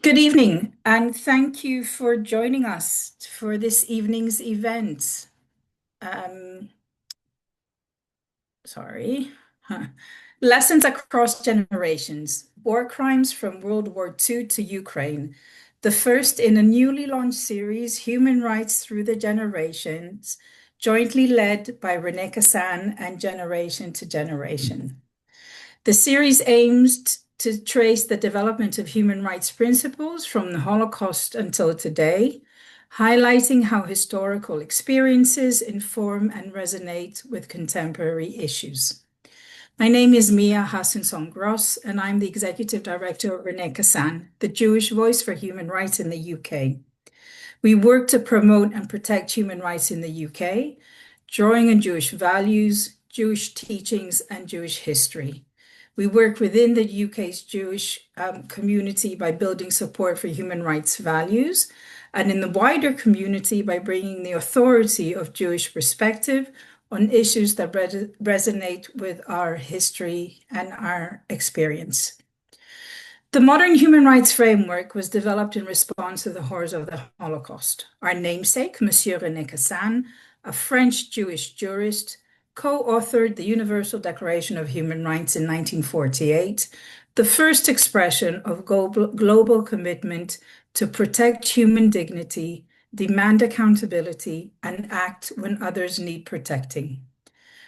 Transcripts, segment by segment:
Good evening, and thank you for joining us for this evening's event. Um, sorry. Huh. Lessons Across Generations, War Crimes from World War II to Ukraine, the first in a newly launched series, Human Rights Through the Generations, jointly led by René Cassin and Generation to Generation. The series aims to trace the development of human rights principles from the Holocaust until today, highlighting how historical experiences inform and resonate with contemporary issues. My name is Mia Hassan-Gross, and I'm the Executive Director of René Cassin, the Jewish Voice for Human Rights in the UK. We work to promote and protect human rights in the UK, drawing on Jewish values, Jewish teachings, and Jewish history. We work within the UK's Jewish community by building support for human rights values, and in the wider community by bringing the authority of Jewish perspective on issues that resonate with our history and our experience. The modern human rights framework was developed in response to the horrors of the Holocaust. Our namesake, Monsieur René Cassin, a French Jewish jurist, co-authored the Universal Declaration of Human Rights in 1948, the first expression of global commitment to protect human dignity, demand accountability, and act when others need protecting.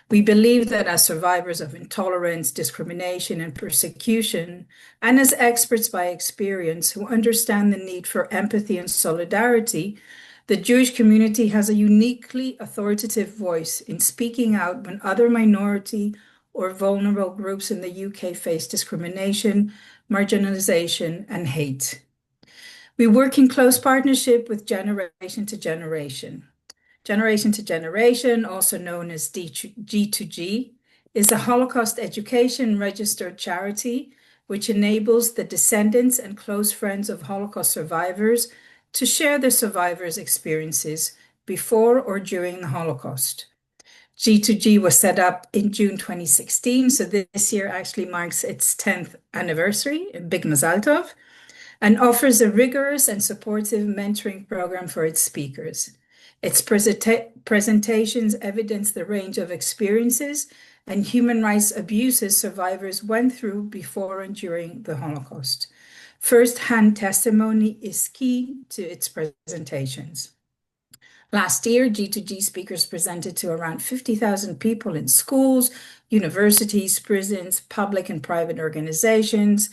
We believe that as survivors of intolerance, discrimination, and persecution, and as experts by experience who understand the need for empathy and solidarity, the Jewish community has a uniquely authoritative voice in speaking out when other minority or vulnerable groups in the UK face discrimination, marginalization, and hate. We work in close partnership with Generation to Generation. Generation to Generation, also known as G2G, is a Holocaust education registered charity which enables the descendants and close friends of Holocaust survivors to share their survivors' experiences before or during the Holocaust. G2G was set up in June 2016, so this year actually marks its 10th anniversary, a big mazal tov, and offers a rigorous and supportive mentoring program for its speakers. Its presentations evidence the range of experiences and human rights abuses survivors went through before and during the Holocaust. First-hand testimony is key to its presentations. Last year, G2G speakers presented to around 50,000 people in schools, universities, prisons, public and private organizations.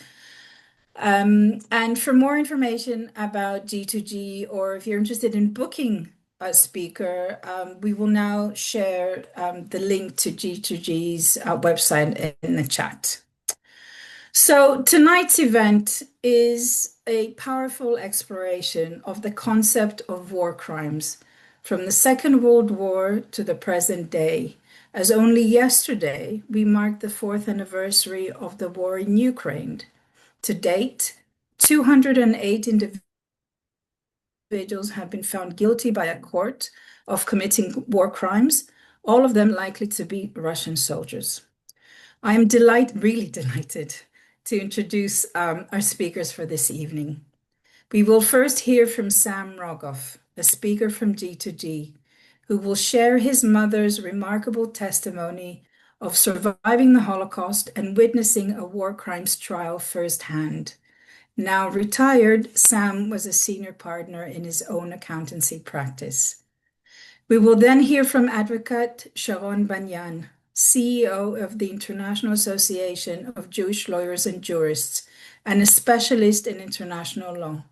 And for more information about G2G, or if you're interested in booking a speaker, we will now share the link to G2G's website in the chat. So tonight's event is a powerful exploration of the concept of war crimes from the Second World War to the present day, as only yesterday we marked the 4th anniversary of the war in Ukraine. To date, 208 individuals have been found guilty by a court of committing war crimes, all of them likely to be Russian soldiers. I am really delighted to introduce our speakers for this evening. We will first hear from Sam Rogoff, a speaker from G2G, who will share his mother's remarkable testimony of surviving the Holocaust and witnessing a war crimes trial firsthand. Now retired, Sam was a senior partner in his own accountancy practice. We will then hear from advocate Sharon Banyan, CEO of the International Association of Jewish Lawyers and Jurists, and a specialist in international law.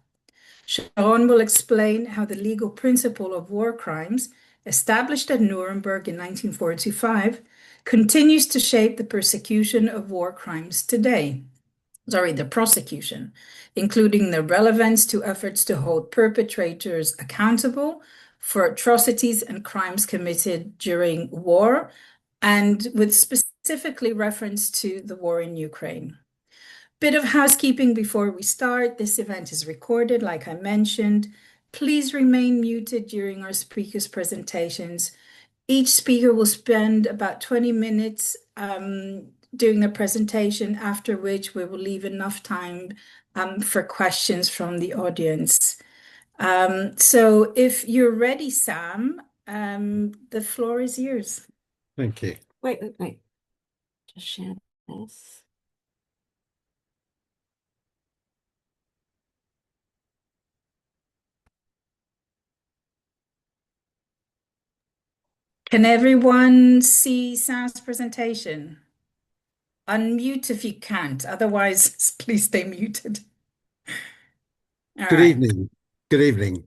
Sharon will explain how the legal principle of war crimes, established at Nuremberg in 1945, continues to shape the persecution of war crimes today. The prosecution, including the relevance to efforts to hold perpetrators accountable for atrocities and crimes committed during war, and with specifically reference to the war in Ukraine. Bit of housekeeping before we start. This event is recorded, like I mentioned. Please remain muted during our speakers' presentations. Each speaker will spend about 20 minutes during the presentation, after which we will leave enough time for questions from the audience. So if you're ready, Sam, the floor is yours. Thank you. Wait. Just share this. Can everyone see Sam's presentation? Unmute if you can't, otherwise please stay muted. All Good right. evening. Good evening.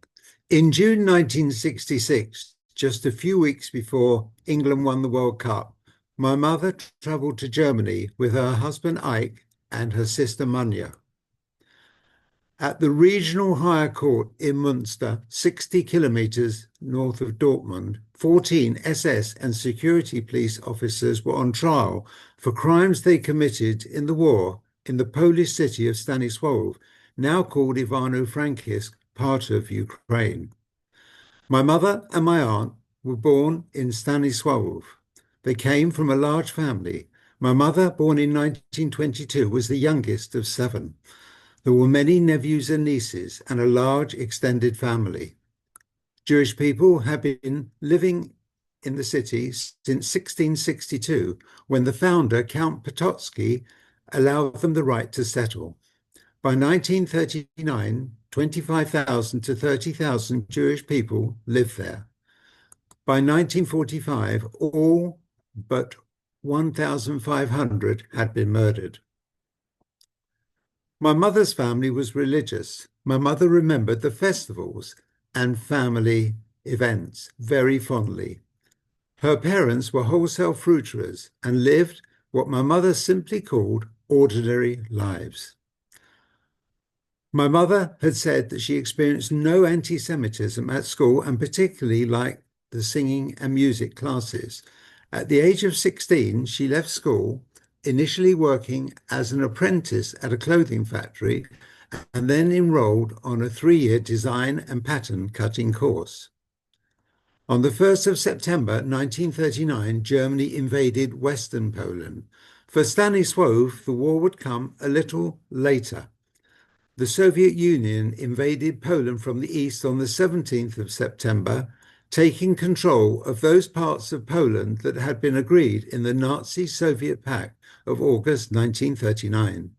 In June 1966, just a few weeks before England won the World Cup, my mother travelled to Germany with her husband Ike and her sister Manja. At the Regional Higher Court in Münster, 60 kilometres north of Dortmund, 14 SS and security police officers were on trial for crimes they committed in the war in the Polish city of Stanisław, now called Ivano-Frankivsk, part of Ukraine. My mother and my aunt were born in Stanisław. They came from a large family. My mother, born in 1922, was the youngest of 7. There were many nephews and nieces and a large extended family. Jewish people had been living in the city since 1662, when the founder, Count Potocki, allowed them the right to settle. By 1939, 25,000 to 30,000 Jewish people lived there. By 1945, all but 1,500 had been murdered. My mother's family was religious. My mother remembered the festivals and family events very fondly. Her parents were wholesale fruiterers and lived what my mother simply called ordinary lives. My mother had said that she experienced no anti-Semitism at school, and particularly liked the singing and music classes. At the age of 16, she left school, initially working as an apprentice at a clothing factory, and then enrolled on a 3-year design and pattern cutting course. On the 1st of September 1939, Germany invaded Western Poland. For Stanisław, the war would come a little later. The Soviet Union invaded Poland from the east on the 17th of September, taking control of those parts of Poland that had been agreed in the Nazi-Soviet Pact of August 1939.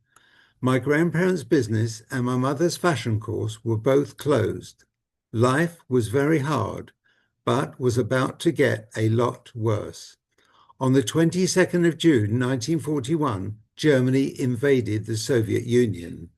My grandparents' business and my mother's fashion course were both closed. Life was very hard, but was about to get a lot worse. On the 22nd of June 1941, Germany invaded the Soviet Union.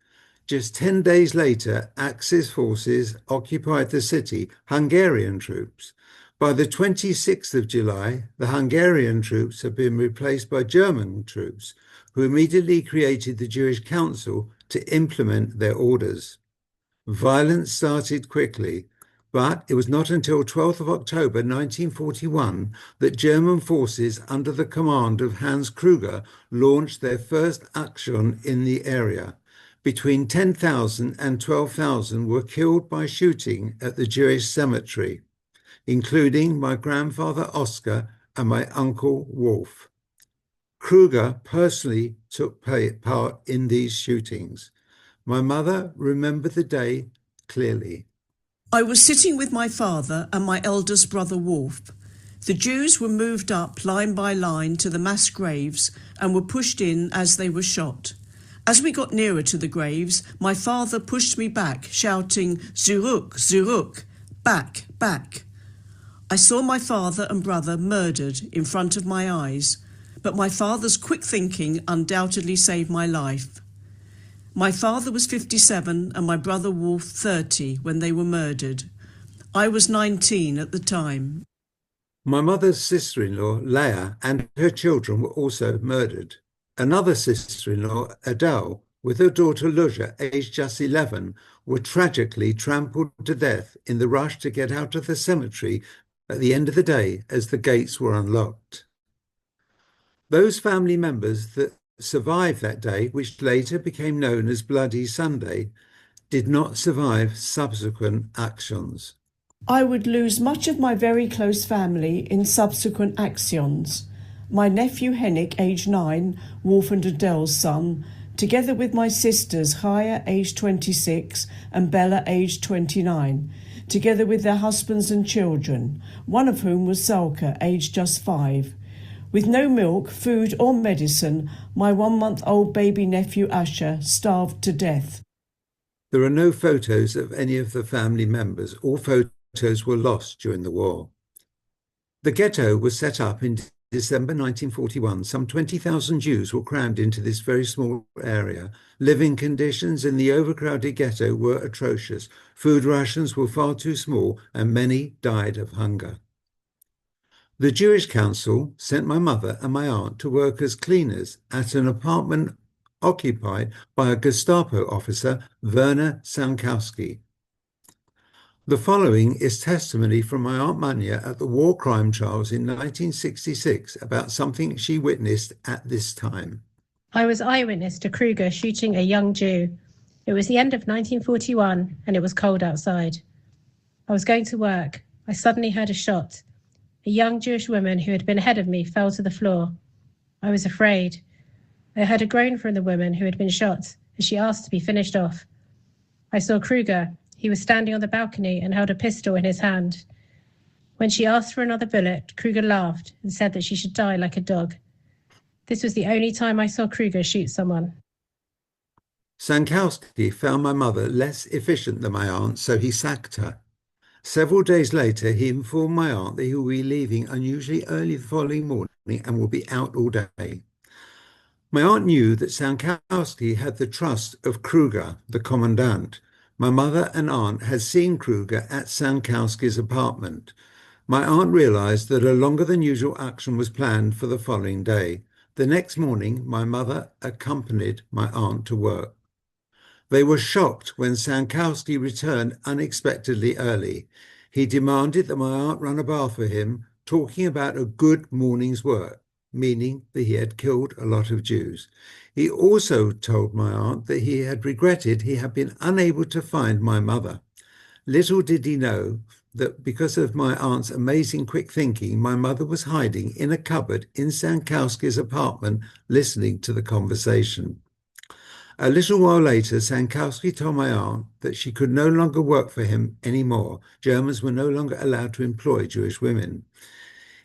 Just 10 days later, Axis forces occupied the city, Hungarian troops. By the 26th of July, the Hungarian troops had been replaced by German troops, who immediately created the Jewish Council to implement their orders. Violence started quickly, but it was not until 12th of October 1941 that German forces under the command of Hans Kruger launched their first action in the area. Between 10,000 and 12,000 were killed by shooting at the Jewish cemetery, including my grandfather Oscar and my uncle Wolf. Kruger personally took part in these shootings. My mother remembered the day clearly. I was sitting with my father and my eldest brother Wolf. The Jews were moved up line by line to the mass graves and were pushed in as they were shot. As we got nearer to the graves, my father pushed me back, shouting, "Zurück, zurück, back, back." I saw my father and brother murdered in front of my eyes, but my father's quick thinking undoubtedly saved my life. My father was 57 and my brother Wolf 30 when they were murdered. I was 19 at the time. My mother's sister-in-law, Leah, and her children were also murdered. Another sister-in-law, Adele, with her daughter Luzha, aged just 11, were tragically trampled to death in the rush to get out of the cemetery at the end of the day as the gates were unlocked. Those family members that survived that day, which later became known as Bloody Sunday, did not survive subsequent actions. I would lose much of my very close family in subsequent actions. my nephew Henrik, aged 9, Wolf and Adele's son, together with my sisters Chaya, aged 26, and Bella, aged 29, together with their husbands and children, one of whom was Salka, aged just 5. With no milk, food or medicine, my 1-month-old baby nephew Asher starved to death. There are no photos of any of the family members. All photos were lost during the war. The ghetto was set up in December 1941. Some 20,000 Jews were crammed into this very small area. Living conditions in the overcrowded ghetto were atrocious. Food rations were far too small, and many died of hunger. The Jewish Council sent my mother and my aunt to work as cleaners at an apartment occupied by a Gestapo officer, Werner Sankowski. The following is testimony from my Aunt Manya at the war crime trials in 1966 about something she witnessed at this time. I was eyewitness to Kruger shooting a young Jew. It was the end of 1941 and it was cold outside. I was going to work. I suddenly heard a shot. A young Jewish woman who had been ahead of me fell to the floor. I was afraid. I heard a groan from the woman who had been shot as she asked to be finished off. I saw Kruger. He was standing on the balcony and held a pistol in his hand. When she asked for another bullet, Kruger laughed and said that she should die like a dog. This was the only time I saw Kruger shoot someone. Sankowski found my mother less efficient than my aunt, so he sacked her. Several days later, he informed my aunt that he would be leaving unusually early the following morning and would be out all day. My aunt knew that Sankowski had the trust of Kruger, the commandant. My mother and aunt had seen Kruger at Sankowski's apartment. My aunt realized that a longer than usual action was planned for the following day. The next morning, my mother accompanied my aunt to work. They were shocked when Sankowski returned unexpectedly early. He demanded that my aunt run a bath for him, talking about a good morning's work, meaning that he had killed a lot of Jews. He also told my aunt that he had regretted he had been unable to find my mother. Little did he know that because of my aunt's amazing quick thinking, my mother was hiding in a cupboard in Sankowski's apartment, listening to the conversation. A little while later, Sankowski told my aunt that she could no longer work for him anymore. Germans were no longer allowed to employ Jewish women.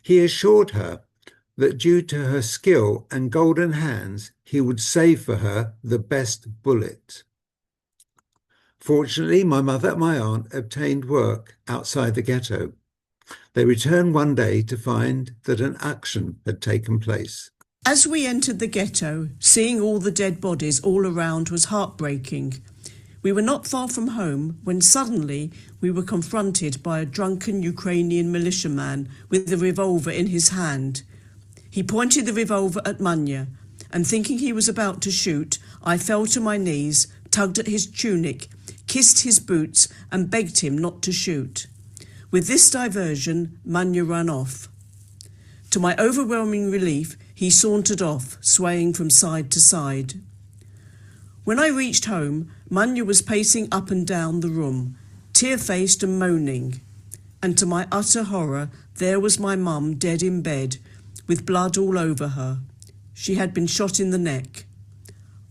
He assured her that due to her skill and golden hands, he would save for her the best bullet. Fortunately, my mother and my aunt obtained work outside the ghetto. They returned one day to find that an action had taken place. As we entered the ghetto, seeing all the dead bodies all around was heartbreaking. We were not far from home when suddenly we were confronted by a drunken Ukrainian militiaman with a revolver in his hand. He pointed the revolver at Manya, and thinking he was about to shoot, I fell to my knees, tugged at his tunic, kissed his boots and begged him not to shoot. With this diversion, Manya ran off. To my overwhelming relief, he sauntered off, swaying from side to side. When I reached home, Manya was pacing up and down the room, tear-faced and moaning. And to my utter horror, there was my mum dead in bed, with blood all over her. She had been shot in the neck.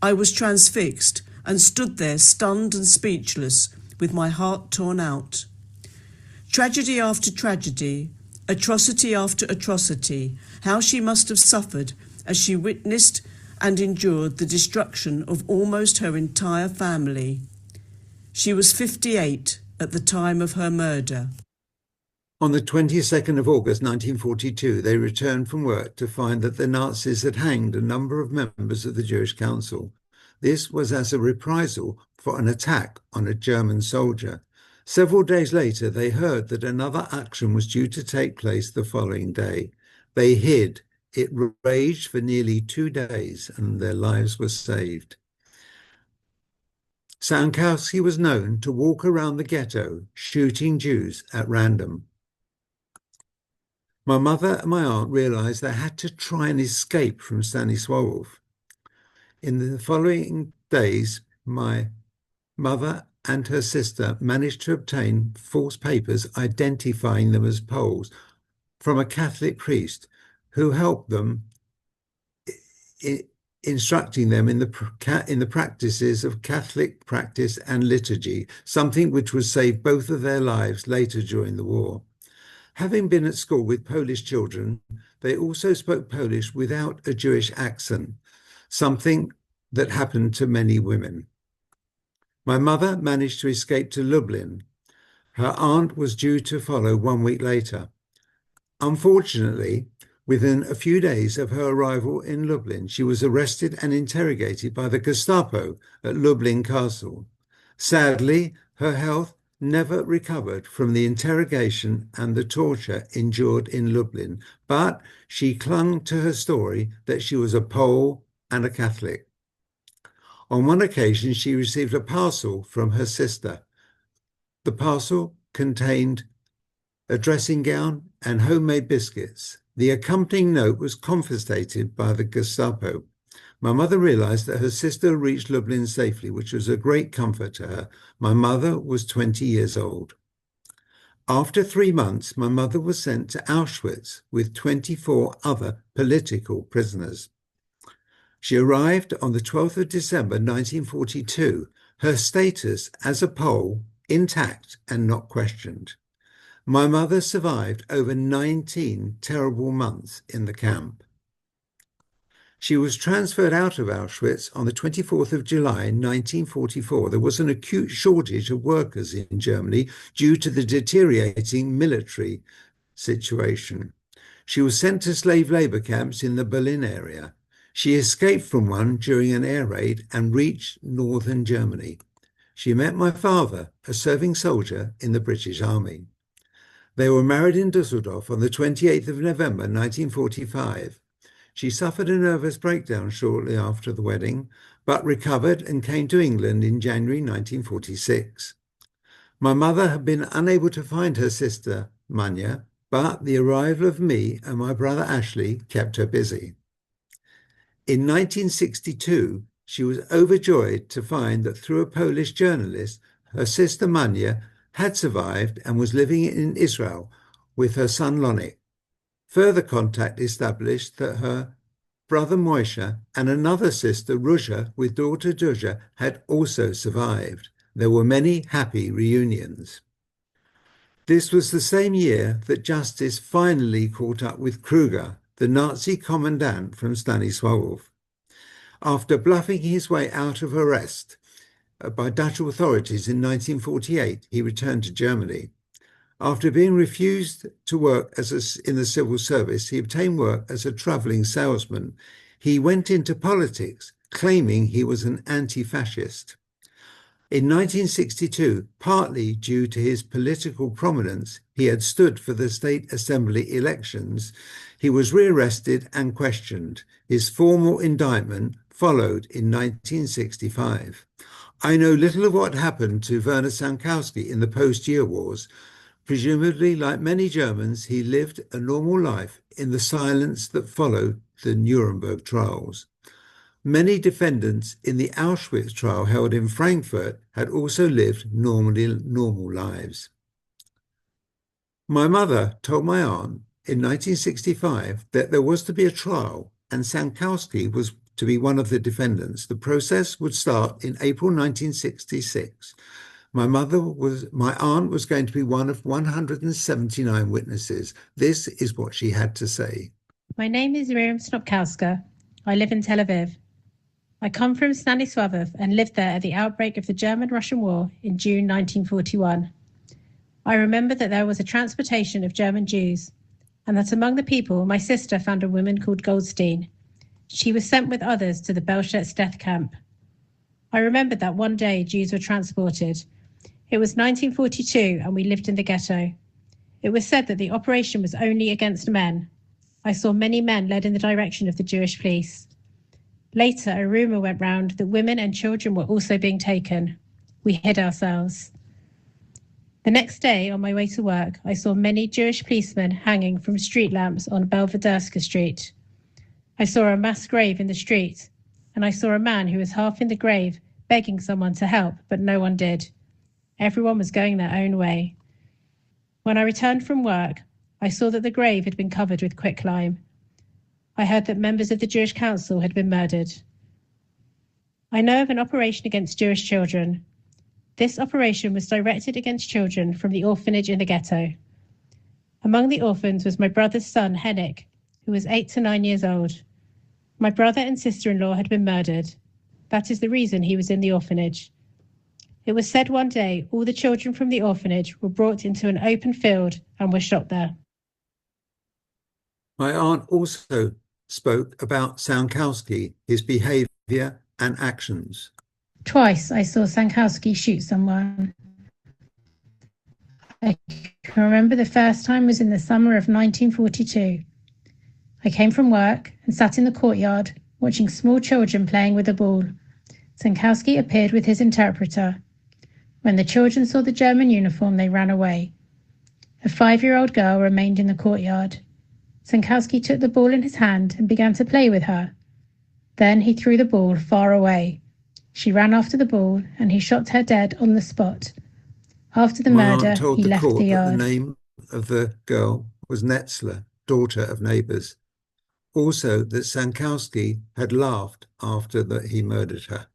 I was transfixed and stood there stunned and speechless, with my heart torn out. Tragedy after tragedy, atrocity after atrocity, how she must have suffered as she witnessed and endured the destruction of almost her entire family. She was 58 at the time of her murder. On the 22nd of August 1942, they returned from work to find that the Nazis had hanged a number of members of the Jewish Council. This was as a reprisal for an attack on a German soldier. Several days later, they heard that another action was due to take place the following day. They hid. It raged for nearly 2 days, and their lives were saved. Sankowski was known to walk around the ghetto, shooting Jews at random. My mother and my aunt realized they had to try and escape from Stanisławów. In the following days, my mother and her sister managed to obtain false papers identifying them as Poles from a Catholic priest who helped them, instructing them in the practices of Catholic practice and liturgy, something which would save both of their lives later during the war. Having been at school with Polish children, they also spoke Polish without a Jewish accent, something that happened to many women. My mother managed to escape to Lublin. Her aunt was due to follow 1 week later. Unfortunately, within a few days of her arrival in Lublin, she was arrested and interrogated by the Gestapo at Lublin Castle. Sadly, her health never recovered from the interrogation and the torture endured in Lublin, but she clung to her story that she was a Pole and a Catholic. On one occasion, she received a parcel from her sister. The parcel contained a dressing gown and homemade biscuits. The accompanying note was confiscated by the Gestapo. My mother realized that her sister reached Lublin safely, which was a great comfort to her. My mother was 20 years old. After 3 months, my mother was sent to Auschwitz with 24 other political prisoners. She arrived on the 12th of December 1942, her status as a Pole intact and not questioned. My mother survived over 19 terrible months in the camp. She was transferred out of Auschwitz on the 24th of July 1944. There was an acute shortage of workers in Germany due to the deteriorating military situation. She was sent to slave labor camps in the Berlin area. She escaped from one during an air raid and reached northern Germany. She met my father, a serving soldier in the British Army. They were married in Düsseldorf on the 28th of November 1945. She suffered a nervous breakdown shortly after the wedding, but recovered and came to England in January 1946. My mother had been unable to find her sister, Manya, but the arrival of me and my brother Ashley kept her busy. In 1962, she was overjoyed to find that through a Polish journalist, her sister Manya had survived and was living in Israel with her son Lonik. Further contact established that her brother Moishe and another sister, Ruzha, with daughter Duzha, had also survived. There were many happy reunions. This was the same year that justice finally caught up with Kruger, the Nazi commandant from Stanisławów. After bluffing his way out of arrest by Dutch authorities in 1948, he returned to Germany. After being refused to work in the civil service, he obtained work as a traveling salesman. He went into politics, claiming he was an anti-fascist. In 1962, partly due to his political prominence, he had stood for the state assembly elections. He was rearrested and questioned. His formal indictment followed in 1965. I know little of what happened to Werner Sankowski in the post-year wars. Presumably, like many Germans, he lived a normal life in the silence that followed the Nuremberg trials. Many defendants in the Auschwitz trial held in Frankfurt had also lived normal lives. My mother told my aunt in 1965 that there was to be a trial and Sankowski was to be one of the defendants. The process would start in April 1966. My aunt was going to be one of 179 witnesses. This is what she had to say. My name is Miriam Snopkowska. I live in Tel Aviv. I come from Stanisławów and lived there at the outbreak of the German-Russian War in June 1941. I remember that there was a transportation of German Jews, and that among the people, my sister found a woman called Goldstein. She was sent with others to the Belzec death camp. I remembered that one day Jews were transported. It was 1942 and we lived in the ghetto. It was said that the operation was only against men. I saw many men led in the direction of the Jewish police. Later, a rumour went round that women and children were also being taken. We hid ourselves. The next day, on my way to work, I saw many Jewish policemen hanging from street lamps on Belvederska Street. I saw a mass grave in the street, and I saw a man who was half in the grave begging someone to help, but no one did. Everyone was going their own way. When I returned from work, I saw that the grave had been covered with quicklime. I heard that members of the Jewish Council had been murdered. I know of an operation against Jewish children. This operation was directed against children from the orphanage in the ghetto. Among the orphans was my brother's son, Henrik, who was 8 to 9 years old. My brother and sister-in-law had been murdered. That is the reason he was in the orphanage. It was said one day all the children from the orphanage were brought into an open field and were shot there. My aunt also spoke about Sankowski, his behaviour and actions. Twice I saw Sankowski shoot someone. I can remember the first time was in the summer of 1942. I came from work and sat in the courtyard watching small children playing with a ball. Sankowski appeared with his interpreter. When the children saw the German uniform, they ran away. A 5-year-old girl remained in the courtyard. Sankowski took the ball in his hand and began to play with her. Then he threw the ball far away. She ran after the ball and he shot her dead on the spot. After the My murder, aunt told he the left court the that yard. the name of the girl was Netzler, daughter of neighbours. Also that Sankowski had laughed after that he murdered her.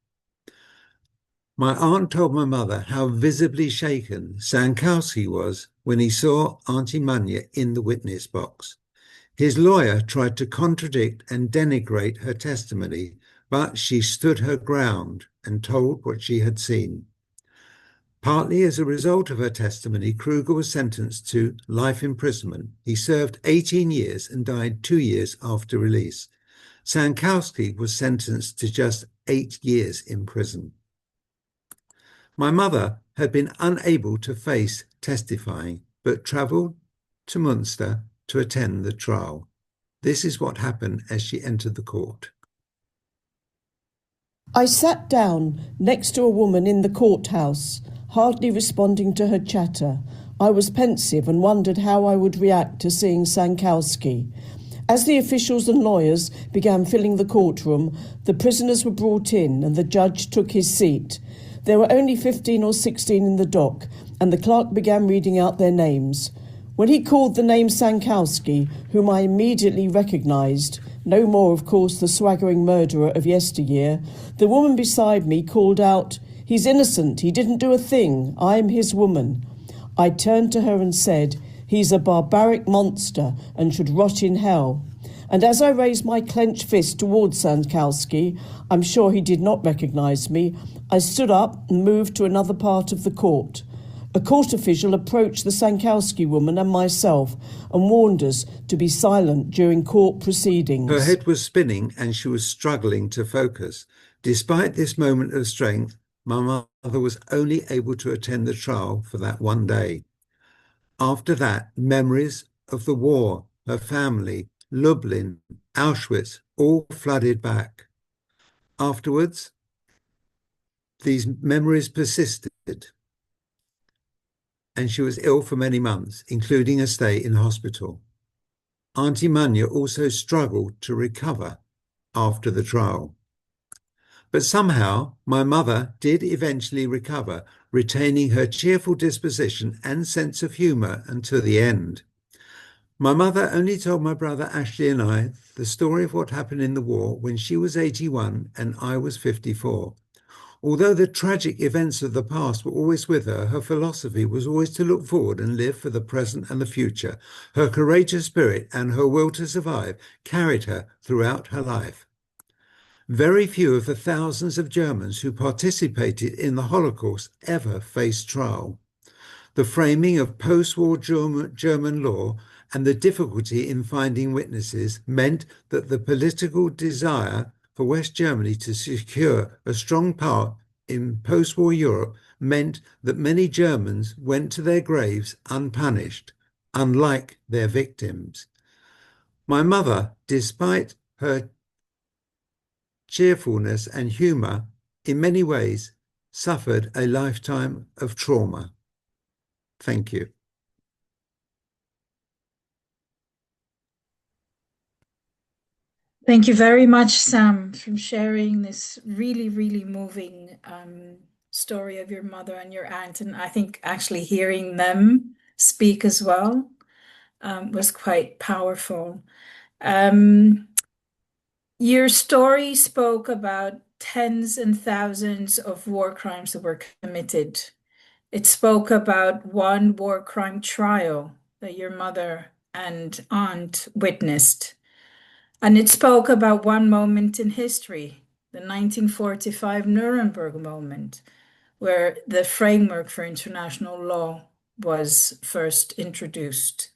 My aunt told my mother how visibly shaken Sankowski was when he saw Auntie Manya in the witness box. His lawyer tried to contradict and denigrate her testimony, but she stood her ground and told what she had seen. Partly as a result of her testimony, Kruger was sentenced to life imprisonment. He served 18 years and died 2 years after release. Sankowski was sentenced to just 8 years in prison. My mother had been unable to face testifying, but travelled to Munster to attend the trial. This is what happened as she entered the court. I sat down next to a woman in the courthouse, hardly responding to her chatter. I was pensive and wondered how I would react to seeing Sankowski. As the officials and lawyers began filling the courtroom, the prisoners were brought in and the judge took his seat. There were only 15 or 16 in the dock, and the clerk began reading out their names. When he called the name Sankowski, whom I immediately recognised, no more, of course, the swaggering murderer of yesteryear, the woman beside me called out, "He's innocent, he didn't do a thing, I'm his woman." I turned to her and said, "He's a barbaric monster and should rot in hell." And as I raised my clenched fist towards Sankowski, I'm sure he did not recognise me, I stood up and moved to another part of the court. A court official approached the Sankowski woman and myself and warned us to be silent during court proceedings. Her head was spinning and she was struggling to focus. Despite this moment of strength, my mother was only able to attend the trial for that one day. After that, memories of the war, her family, Lublin, Auschwitz, all flooded back. Afterwards, these memories persisted, and she was ill for many months, including a stay in hospital. Auntie Manya also struggled to recover after the trial. But somehow, my mother did eventually recover, retaining her cheerful disposition and sense of humour until the end. My mother only told my brother Ashley and I the story of what happened in the war when she was 81 and I was 54. Although the tragic events of the past were always with her, her philosophy was always to look forward and live for the present and the future. Her courageous spirit and her will to survive carried her throughout her life. Very few of the thousands of Germans who participated in the Holocaust ever faced trial. The framing of post-war German law and the difficulty in finding witnesses meant that the political desire for West Germany to secure a strong part in post-war Europe meant that many Germans went to their graves unpunished, unlike their victims. My mother, despite her cheerfulness and humour, in many ways suffered a lifetime of trauma. Thank you. Thank you very much, Sam, for sharing this really, really moving story of your mother and your aunt. And I think actually hearing them speak as well was quite powerful. Your story spoke about tens and thousands of war crimes that were committed. It spoke about one war crime trial that your mother and aunt witnessed. And it spoke about one moment in history, the 1945 Nuremberg moment, where the framework for international law was first introduced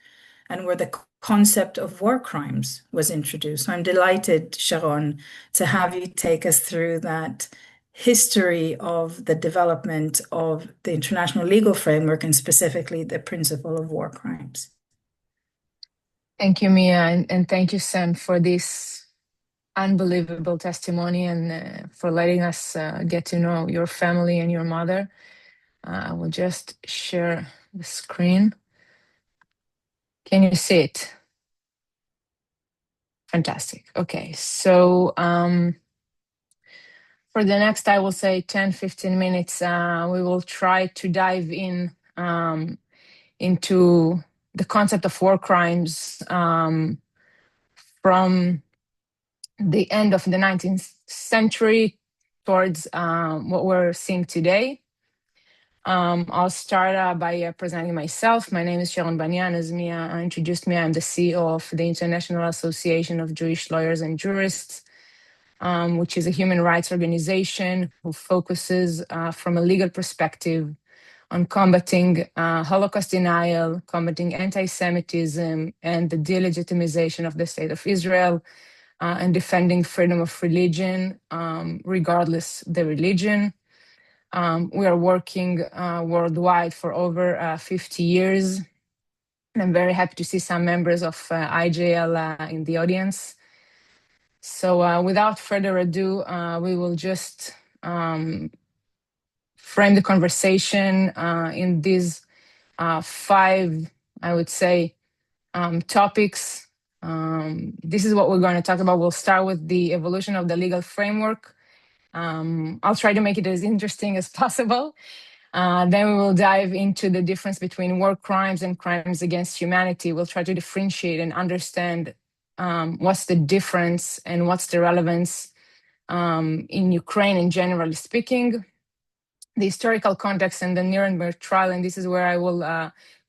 and where the concept of war crimes was introduced. I'm delighted, Sharon, to have you take us through that history of the development of the international legal framework and specifically the principle of war crimes. Thank you, Mia, and thank you, Sam, for this unbelievable testimony and for letting us get to know your family and your mother. I will just share the screen. Can you see it? Fantastic. Okay, so for the next, I will say 10, 15 minutes, we will try to dive in into the concept of war crimes from the end of the 19th century towards what we're seeing today. I'll start by presenting myself. My name is Sharon Banyan. As Mia introduced me, I'm the CEO of the International Association of Jewish Lawyers and Jurists, which is a human rights organization who focuses from a legal perspective on combating Holocaust denial, combating anti-Semitism, and the delegitimization of the State of Israel, and defending freedom of religion, regardless the religion. We are working worldwide for over 50 years. And I'm very happy to see some members of IJL in the audience. So without further ado, we will just frame the conversation in these 5, I would say, topics. This is what we're going to talk about. We'll start with the evolution of the legal framework. I'll try to make it as interesting as possible. Then we will dive into the difference between war crimes and crimes against humanity. We'll try to differentiate and understand what's the difference and what's the relevance in Ukraine and generally speaking, the historical context and the Nuremberg trial. And this is where I will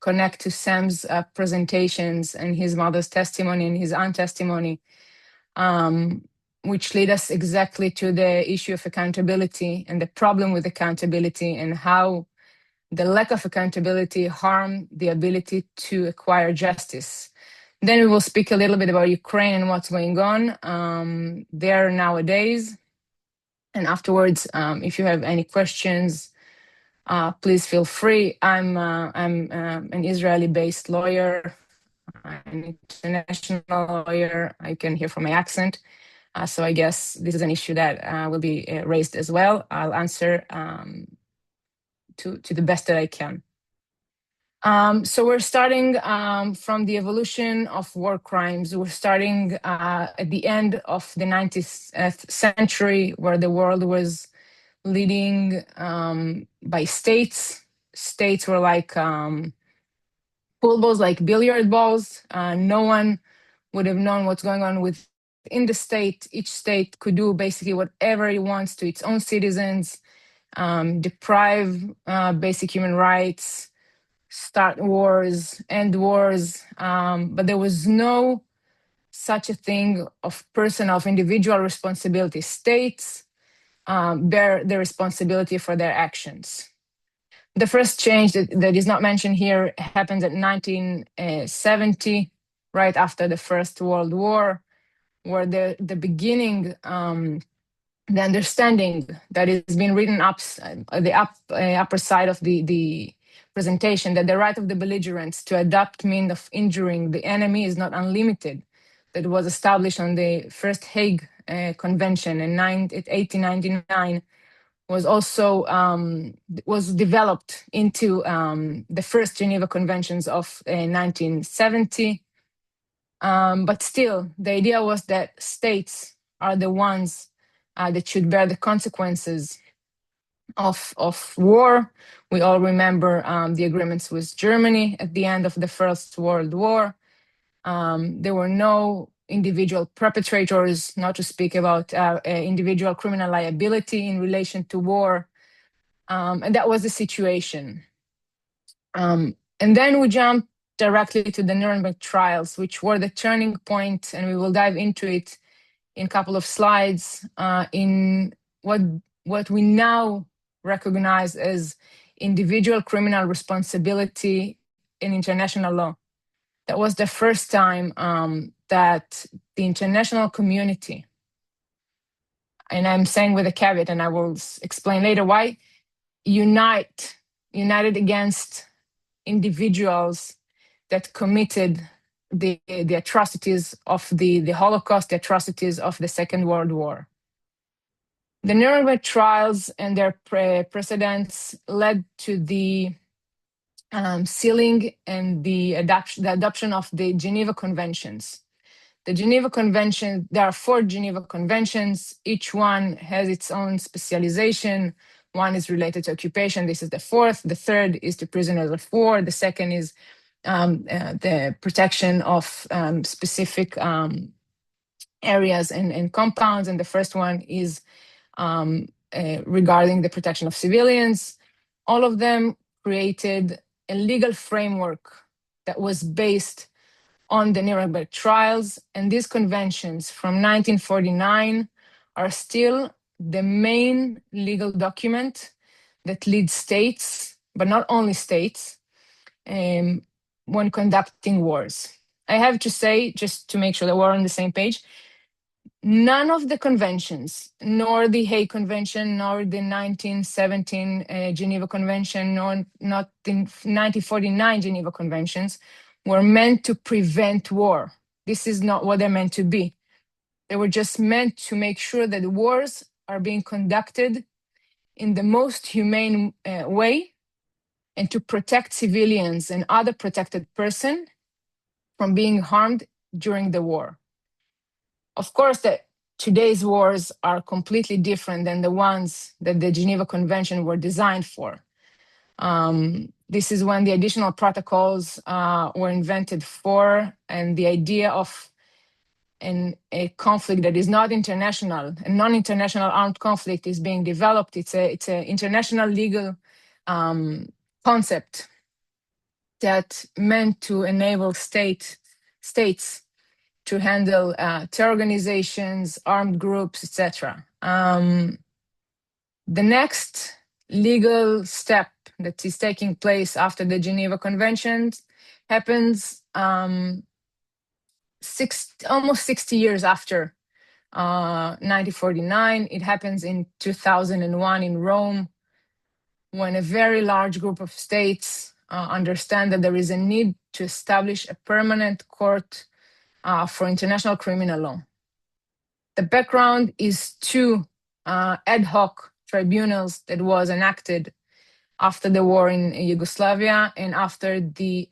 connect to Sam's presentations and his mother's testimony and his aunt's testimony, which lead us exactly to the issue of accountability and the problem with accountability and how the lack of accountability harm the ability to acquire justice. Then we will speak a little bit about Ukraine and what's going on there nowadays. And afterwards, if you have any questions, please feel free. I'm an Israeli-based lawyer, an international lawyer. I can hear from my accent. So I guess this is an issue that will be raised as well. I'll answer to the best that I can. So we're starting from the evolution of war crimes. We're starting at the end of the 19th century, where the world was leading by states. States were like pool balls, like billiard balls. No one would have known what's going on within the state. Each state could do basically whatever it wants to its own citizens, deprive basic human rights, start wars, end wars, but there was no such a thing of individual responsibility. States bear the responsibility for their actions. The first change that is not mentioned here happened in 1970, right after the First World War, where the beginning, the understanding that has been written up the upper side of the presentation, that the right of the belligerents to adopt means of injuring the enemy is not unlimited, that was established on the First Hague Convention in 1899, was also was developed into the first Geneva Conventions of 1970. But still, the idea was that states are the ones that should bear the consequences of war. We all remember the agreements with Germany at the end of the First World War. There were no individual perpetrators, not to speak about individual criminal liability in relation to war. And that was the situation. And then we jump directly to the Nuremberg trials, which were the turning point, and we will dive into it in a couple of slides, in what we now recognize as individual criminal responsibility in international law. That was the first time that the international community, and I'm saying with a caveat, and I will explain later why, united against individuals that committed the atrocities of the Holocaust, the atrocities of the Second World War. The Nuremberg trials and their precedents led to the sealing and the adoption of the Geneva Conventions. The Geneva Convention, there are 4 Geneva Conventions. Each one has its own specialization. One is related to occupation. This is the 4th. The 3rd is to prisoners of war. The 2nd is the protection of specific areas and compounds. And the first one is regarding the protection of civilians. All of them created a legal framework that was based on the Nuremberg trials, and these conventions from 1949 are still the main legal document that leads states, but not only states, when conducting wars. I have to say, just to make sure that we're on the same page, none of the conventions, nor the Hague Convention, nor the 1917 Geneva Convention, nor not the 1949 Geneva Conventions, were meant to prevent war. This is not what they're meant to be. They were just meant to make sure that wars are being conducted in the most humane way, and to protect civilians and other protected persons from being harmed during the war. Of course, today's wars are completely different than the ones that the Geneva Convention were designed for. This is when the additional protocols were invented for, and the idea of a conflict that is not international, a non-international armed conflict, is being developed. It's an international legal concept that meant to enable states to handle terror organizations, armed groups, etc. The next legal step that is taking place after the Geneva Conventions happens almost 60 years after 1949. It happens in 2001 in Rome, when a very large group of states understand that there is a need to establish a permanent court for international criminal law. The background is 2 ad hoc tribunals that was enacted after the war in Yugoslavia and after the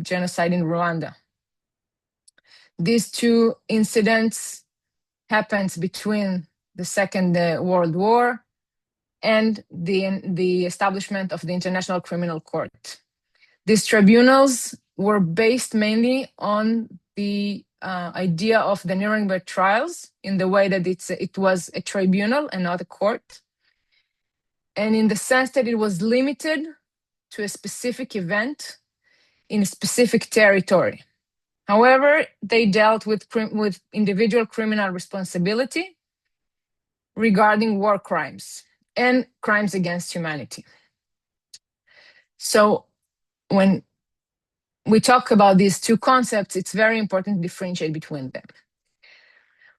genocide in Rwanda. These 2 incidents happened between the Second World War and the establishment of the International Criminal Court. These tribunals were based mainly on the idea of the Nuremberg trials, in the way that it was a tribunal and not a court, and in the sense that it was limited to a specific event in a specific territory. However, they dealt with individual criminal responsibility regarding war crimes and crimes against humanity. So when we talk about these 2 concepts, it's very important to differentiate between them.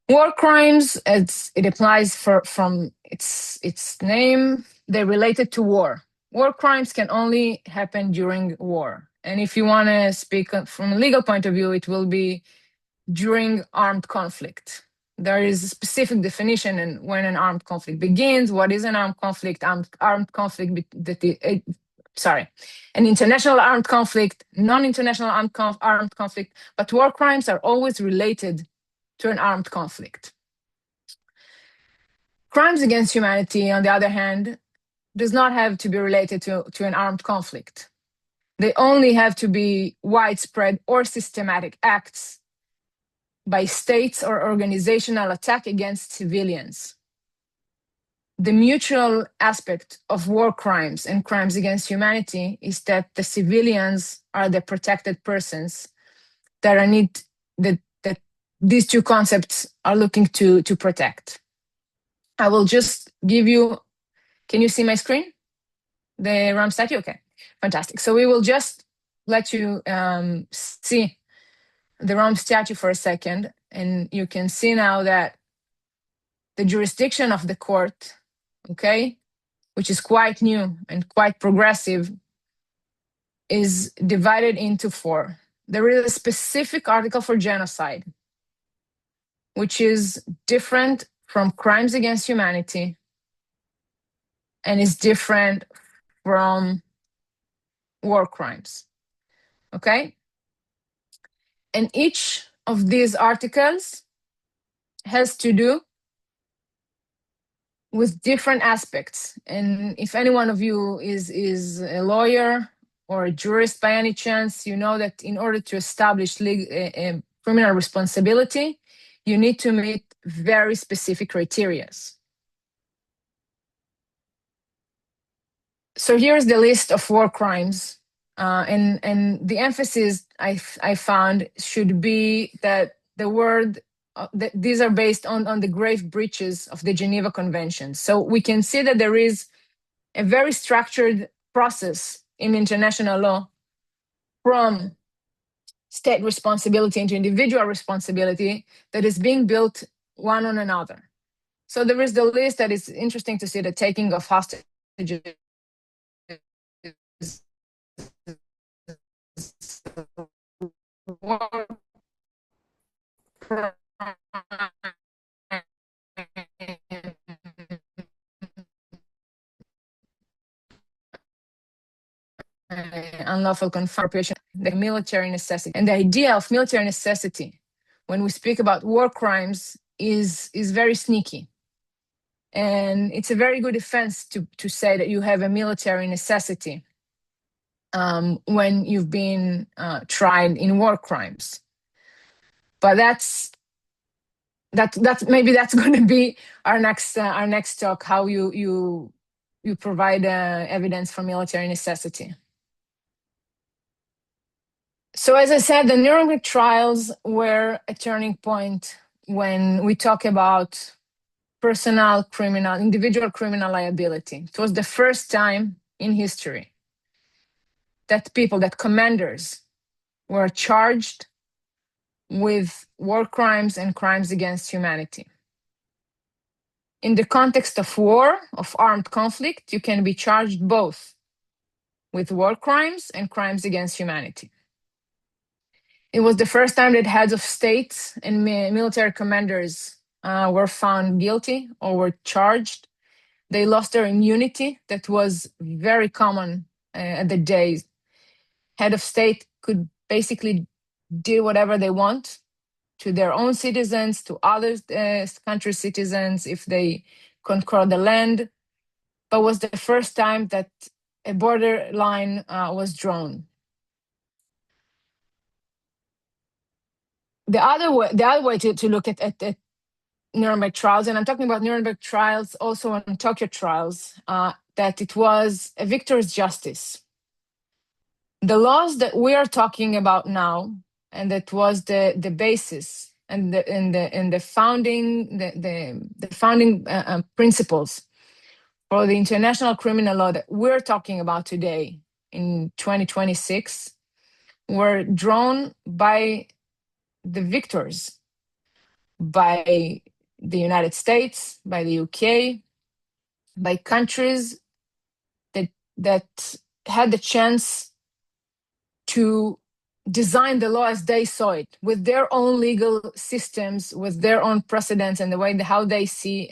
War crimes, as it applies from its name, they're related to war. War crimes can only happen during war. And if you want to speak from a legal point of view, it will be during armed conflict. There is a specific definition in when an armed conflict begins. What is an armed conflict? Armed conflict an international armed conflict, non-international armed conflict, but war crimes are always related to an armed conflict. Crimes against humanity, on the other hand, does not have to be related to an armed conflict. They only have to be widespread or systematic acts by states or organizational attack against civilians. The mutual aspect of war crimes and crimes against humanity is that the civilians are the protected persons that that these two concepts are looking to protect. I will just give you, can you see my screen? The Ram statue? Okay, fantastic. So we will just let you see the Ram statue for a second, and you can see now that the jurisdiction of the court, okay, which is quite new and quite progressive, is divided into four. There is a specific article for genocide, which is different from crimes against humanity and is different from war crimes, okay? And each of these articles has to do with different aspects. And if any one of you is a lawyer or a jurist by any chance, you know that in order to establish criminal responsibility, you need to meet very specific criteria. So here's the list of war crimes. And the emphasis I found should be that the word, that these are based on the grave breaches of the Geneva Convention. So we can see that there is a very structured process in international law from state responsibility into individual responsibility that is being built one on another. So there is the list that is interesting to see, the taking of hostages, war unlawful confinement, the military necessity. And the idea of military necessity, when we speak about war crimes, is very sneaky. And it's a very good defense to say that you have a military necessity when you've been tried in war crimes. But that's maybe that's going to be our next talk, how you provide evidence for military necessity. So as I said, the Nuremberg trials were a turning point when we talk about individual criminal liability. It was the first time in history that commanders were charged with war crimes and crimes against humanity. In the context of war, of armed conflict, you can be charged both with war crimes and crimes against humanity. It was the first time that heads of states and military commanders were found guilty or were charged. They lost their immunity that was very common at the days. Head of state could basically do whatever they want to their own citizens, to other countries' citizens, if they conquer the land. But was the first time that a borderline was drawn. The other way to look at Nuremberg trials, and I'm talking about Nuremberg trials also on Tokyo trials, that it was a victor's justice. The laws that we are talking about now, and that was the basis and the founding principles for the international criminal law that we're talking about today in 2026, were drawn by the victors, by the United States, by the UK, by countries that had the chance to design the law as they saw it, with their own legal systems, with their own precedents, and how they see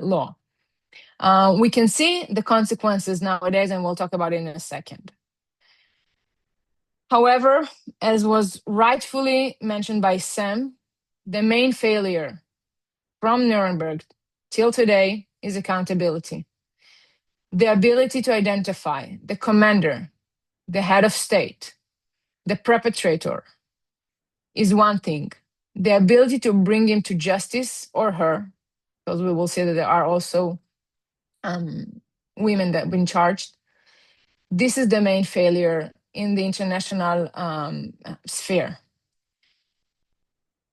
law. We can see the consequences nowadays, and we'll talk about it in a second. However, as was rightfully mentioned by Sam, the main failure from Nuremberg till today is accountability. The ability to identify the commander, the head of state, the perpetrator is one thing. the ability to bring him to justice or her, because we will see that there are also women that have been charged. This is the main failure in the international sphere.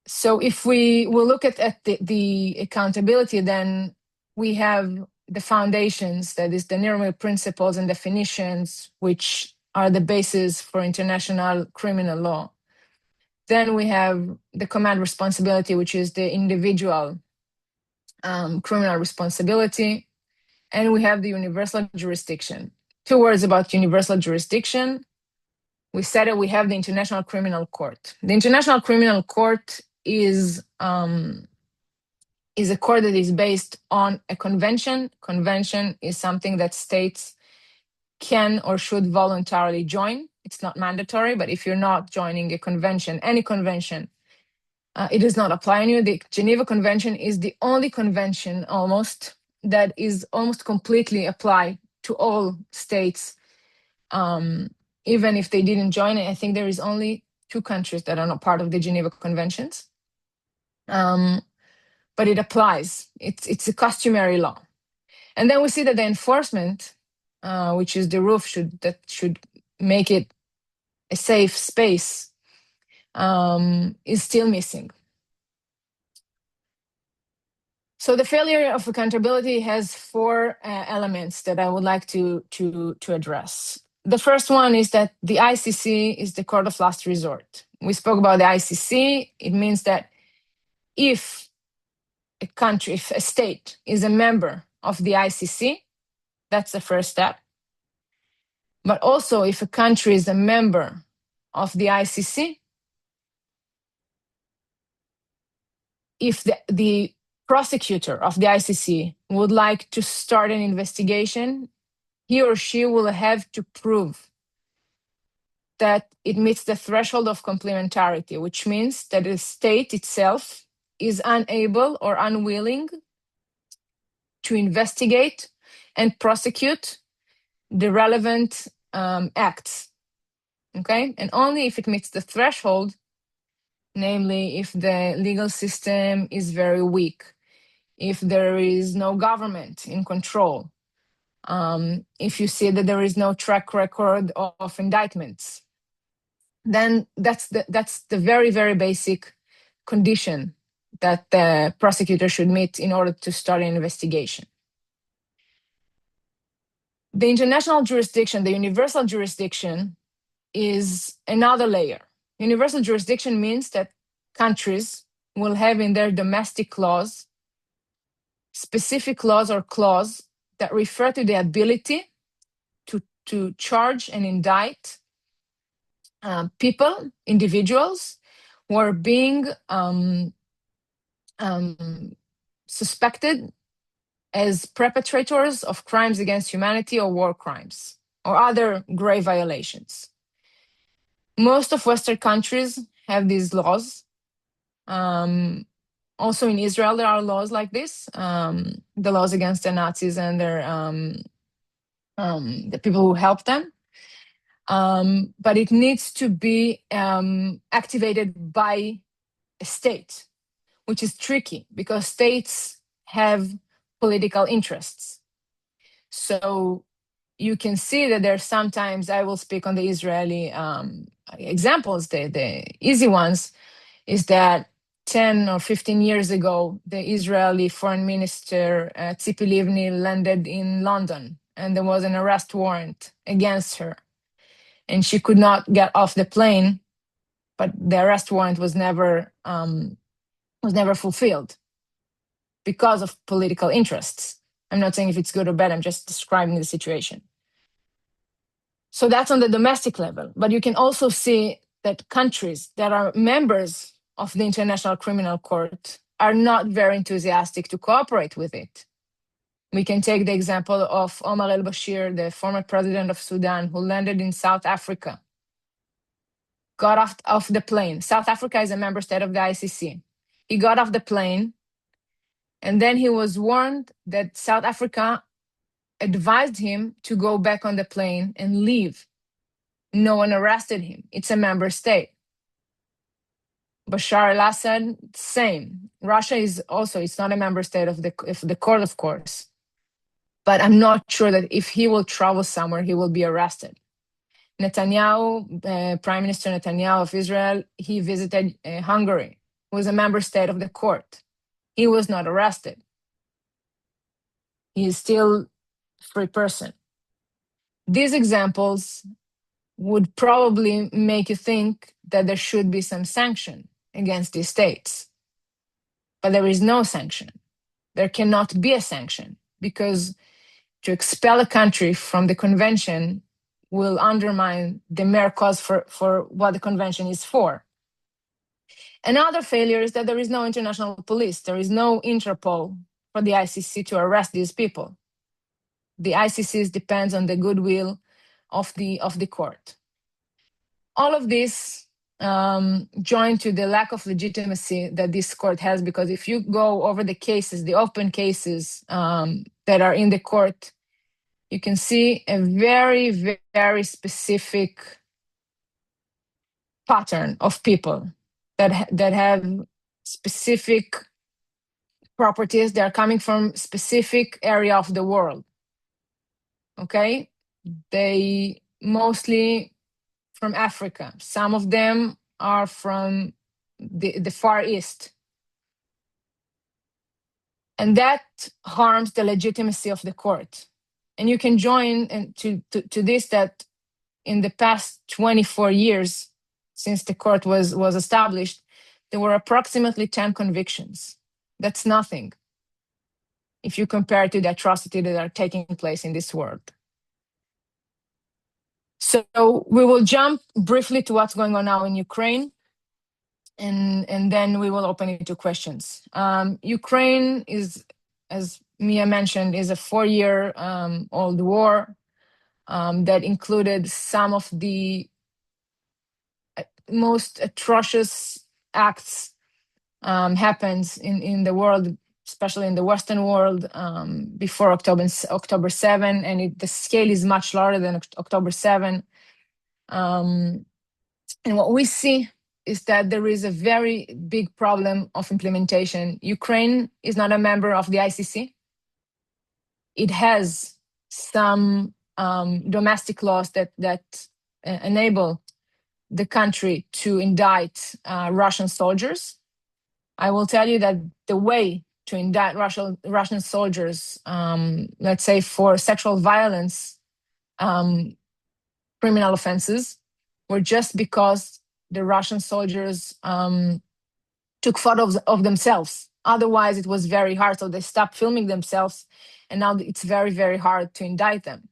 So if we will look at the accountability, then we have the foundations, that is the Nuremberg principles and definitions, which are the basis for international criminal law. Then we have the command responsibility, which is the individual criminal responsibility. And we have the universal jurisdiction. 2 words about universal jurisdiction. We said that we have the International Criminal Court. The International Criminal Court is a court that is based on a convention. Convention is something that states can or should voluntarily join. It's not mandatory, but if you're not joining a convention, any convention, it does not apply on you. The Geneva Convention is the only convention almost that is almost completely applied to all states, even if they didn't join it. I think there is only 2 countries that are not part of the Geneva Conventions. But it applies. It's a customary law. And then we see that the enforcement, which is the roof that should make it a safe space, is still missing. So the failure of accountability has 4 elements that I would like to address. The first one is that the ICC is the court of last resort. We spoke about the ICC. It means that if a state is a member of the ICC, that's the first step. But also, if a country is a member of the ICC, if the prosecutor of the ICC would like to start an investigation, he or she will have to prove that it meets the threshold of complementarity, which means that the state itself is unable or unwilling to investigate and prosecute the relevant acts. Okay? And only if it meets the threshold, namely if the legal system is very weak, if there is no government in control, if you see that there is no track record of indictments, then that's the very, very basic condition that the prosecutor should meet in order to start an investigation. The international jurisdiction, the universal jurisdiction, is another layer. Universal jurisdiction means that countries will have in their domestic laws specific laws or clause that refer to the ability to charge and indict people, individuals, who are being suspected as perpetrators of crimes against humanity or war crimes or other grave violations. Most of Western countries have these laws. Also in Israel, there are laws like this, the laws against the Nazis and the people who helped them. But it needs to be activated by a state, which is tricky because states have political interests. So you can see that there's sometimes, I will speak on the Israeli examples, the easy ones, is that 10 or 15 years ago, the Israeli foreign minister, Tzipi Livni, landed in London, and there was an arrest warrant against her. And she could not get off the plane, but the arrest warrant was never fulfilled because of political interests. I'm not saying if it's good or bad, I'm just describing the situation. So that's on the domestic level. But you can also see that countries that are members of the International Criminal Court are not very enthusiastic to cooperate with it. We can take the example of Omar al-Bashir, the former president of Sudan, who landed in South Africa, got off the plane. South Africa is a member state of the ICC. He got off the plane, and then he was warned that South Africa advised him to go back on the plane and leave. No one arrested him. It's a member state. Bashar al-Assad, same. Russia is also, it's not a member state of the court, of course. But I'm not sure that if he will travel somewhere, he will be arrested. Netanyahu, Prime Minister Netanyahu of Israel, he visited Hungary, who is a member state of the court. He was not arrested. He is still a free person. These examples would probably make you think that there should be some sanction against these states. But there is no sanction. There cannot be a sanction because to expel a country from the convention will undermine the mere cause for what the convention is for. Another failure is that there is no international police. There is no Interpol for the ICC to arrest these people. The ICC depends on the goodwill of the court. All of this joined to the lack of legitimacy that this court has, because if you go over the cases, the open cases that are in the court, you can see a very, very specific pattern of people that have specific properties. They are coming from specific area of the world. Okay, they mostly from Africa. Some of them are from the Far East. And that harms the legitimacy of the court. And you can join to this that in the past 24 years, since the court was established, there were approximately 10 convictions. That's nothing if you compare it to the atrocities that are taking place in this world. So we will jump briefly to what's going on now in Ukraine, and then we will open it to questions. Ukraine is, as Mia mentioned, is a 4-year old war that included some of the most atrocious acts happens in the world, especially in the Western world, before October 7, and the scale is much larger than October 7. And what we see is that there is a very big problem of implementation. Ukraine is not a member of the ICC. It has some domestic laws that enable the country to indict Russian soldiers. I will tell you that the way to indict Russian soldiers, let's say for sexual violence, criminal offenses, were just because the Russian soldiers took photos of themselves. Otherwise, it was very hard. So they stopped filming themselves, and now it's very, very hard to indict them.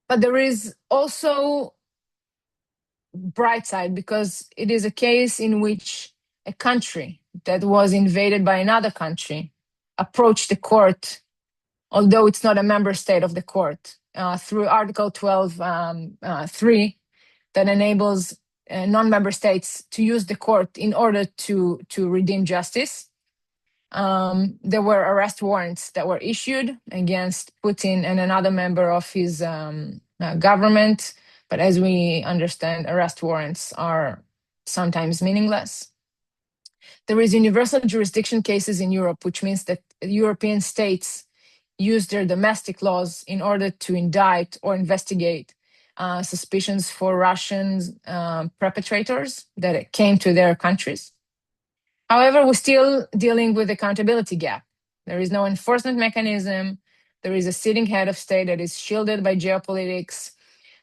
But there is also bright side, because it is a case in which a country that was invaded by another country approached the court, although it's not a member state of the court, through Article 12.3 that enables non-member states to use the court in order to redeem justice. There were arrest warrants that were issued against Putin and another member of his government. But as we understand, arrest warrants are sometimes meaningless. There is universal jurisdiction cases in Europe, which means that European states use their domestic laws in order to indict or investigate suspicions for Russian perpetrators that came to their countries. However, we're still dealing with accountability gap. There is no enforcement mechanism. There is a sitting head of state that is shielded by geopolitics.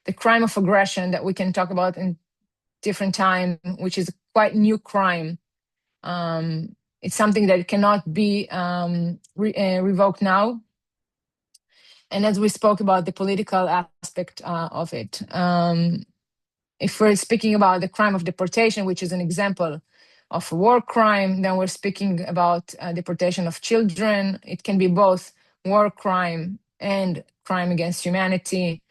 The crime of aggression that we can talk about in different time, which is a quite new crime. It's something that cannot be revoked now. And as we spoke about the political aspect of it, if we're speaking about the crime of deportation, which is an example of a war crime, then we're speaking about deportation of children. It can be both war crime and crime against humanity.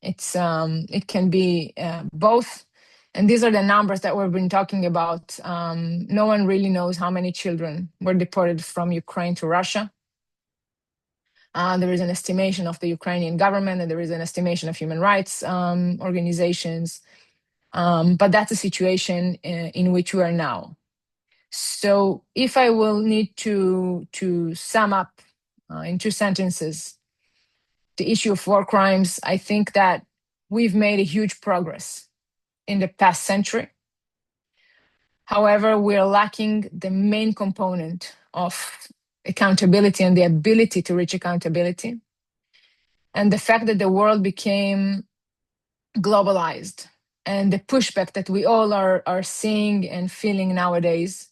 It can be both. And these are the numbers that we've been talking about. No one really knows how many children were deported from Ukraine to Russia. There is an estimation of the Ukrainian government, and there is an estimation of human rights organizations. But that's the situation in which we are now. So if I will need to sum up in 2 sentences the issue of war crimes, I think that we've made a huge progress in the past century. However, we're lacking the main component of accountability and the ability to reach accountability. And the fact that the world became globalized and the pushback that we all are seeing and feeling nowadays